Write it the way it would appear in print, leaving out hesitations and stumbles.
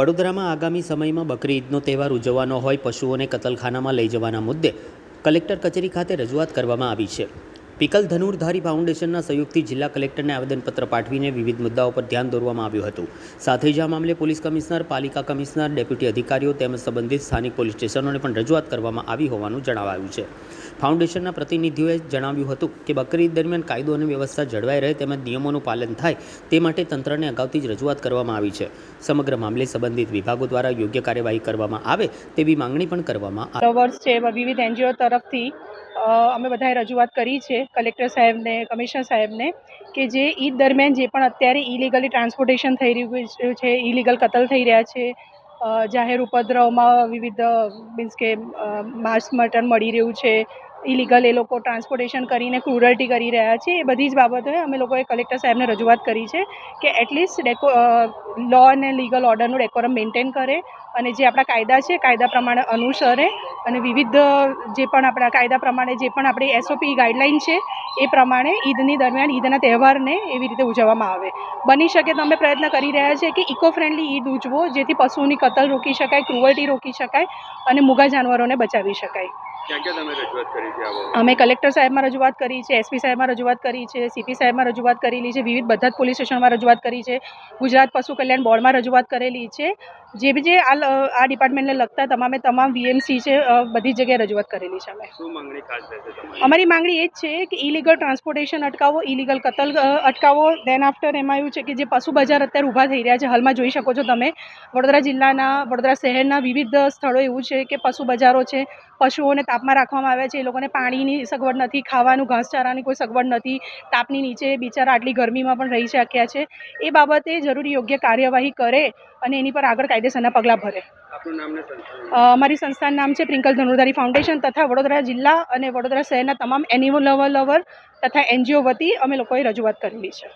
વડોદરામાં આગામી સમયમાં બકરી ઈદનો તહેવાર ઉજવવાનો હોય પશુઓને કતલખાનામાં લઈ જવાના મુદ્દે કલેક્ટર કચેરી ખાતે રજૂઆત કરવામાં આવી છે। પીકલ ધનુર્ધારી ફાઉન્ડેશનના સહયોગથી જિલ્લા કલેક્ટરને આવેદનપત્ર પાઠવીને વિવિધ મુદ્દાઓ પર ધ્યાન દોરવામાં આવ્યું હતું। સાથે જ આ મામલે પોલીસ કમિશનર, પાલિકા કમિશનર, ડેપ્યુટી અધિકારીઓ તેમજ સંબંધિત સ્થાનિક પોલીસ સ્ટેશનોને પણ રજૂઆત કરવામાં આવી હોવાનું જણાવાયું છે। ફાઉન્ડેશનના પ્રતિનિધિઓએ જણાવ્યું હતું કે બકરી ઈદ દરમિયાન કાયદો અને વ્યવસ્થા જળવાઈ રહે તેમજ નિયમોનું પાલન થાય તે માટે તંત્રને અગાઉથી જ રજૂઆત કરવામાં આવી છે। સમગ્ર મામલે સંબંધિત વિભાગો દ્વારા યોગ્ય કાર્યવાહી કરવામાં આવે તેવી માંગણી પણ કરવામાં આવી છે। વિવિધ એનજીઓ તરફથી અમે બધાએ રજૂઆત કરી છે કલેક્ટર સાહેબને, કમિશનર સાહેબને કે જે ઈદ દરમિયાન જે પણ અત્યારે ઇલીગલી ટ્રાન્સપોર્ટેશન થઈ રહ્યું છે, ઇલીગલ કતલ થઈ રહ્યા છે, જાહેર ઉપદ્રવમાં વિવિધ મીન્સ કે માંસ મટન મળી રહ્યું છે, ઇલીગલ એ લોકો ટ્રાન્સપોર્ટેશન કરીને ક્રુરલ્ટી કરી રહ્યા છે, એ બધી જ બાબતોએ અમે લોકોએ કલેક્ટર સાહેબને રજૂઆત કરી છે કે એટલીસ્ટ લો અને લીગલ ઓર્ડરનું ડેકોરમ મેન્ટેન કરે અને જે આપણા કાયદા છે કાયદા પ્રમાણે અનુસરે અને વિવિધ જે પણ આપણા કાયદા પ્રમાણે જે પણ આપણી SOP ગાઈડલાઇન છે એ પ્રમાણે ઈદની દરમિયાન ઈદના તહેવારને એવી રીતે ઉજવવામાં આવે। બની શકે તો અમે પ્રયત્ન કરી રહ્યા છીએ કે ઇકો ફ્રેન્ડલી ઈદ ઉજવો જેથી પશુઓની કતલ રોકી શકાય, ક્રુઅલ્ટી રોકી શકાય અને મૂગા જાનવરોને બચાવી શકાય। અમે કલેક્ટર સાહેબમાં રજૂઆત કરી છે, SP સાહેબમાં રજૂઆત કરી છે, CP સાહેબમાં રજૂઆત કરેલી છે, વિવિધ બધા જ પોલીસ સ્ટેશનમાં રજૂઆત કરી છે, ગુજરાત પશુ કલ્યાણ બોર્ડમાં રજૂઆત કરેલી છે, જે બી જે આ ડિપાર્ટમેન્ટને લગતા તમામ VMC છે બધી જગ્યાએ રજૂઆત કરેલી છે। અમારી માંગણી એ જ છે કે ઇલીગલ ટ્રાન્સપોર્ટેશન અટકાવો, ઇલીગલ કતલ અટકાવો। દેન આફ્ટર એમાં એવું છે કે જે પશુ બજાર અત્યારે ઊભા થઈ રહ્યા છે, હાલમાં જોઈ શકો છો તમે વડોદરા જિલ્લાના, વડોદરા શહેરના વિવિધ સ્થળો એવું છે કે પશુ બજારો છે, પશુઓને તાપમાં રાખવામાં આવ્યા છે, એ લોકોને પાણીની સગવડ નથી, ખાવાનું ઘાસચારાની કોઈ સગવડ નથી, તાપની નીચે બિચારા આટલી ગરમીમાં પણ રહી શક્યા છે। એ બાબતે જરૂરી યોગ્ય કાર્યવાહી કરે અને એની પર આગળ કાયદેસરના પગલાં ભરે। અમારી સંસ્થાનું નામ છે પીકલ ધનુર્ધારી ફાઉન્ડેશન તથા વડોદરા જિલ્લા અને વડોદરા શહેરના તમામ એનિમલ લવર તથા NGO વતી અમે લોકોએ રજૂઆત કરેલી છે।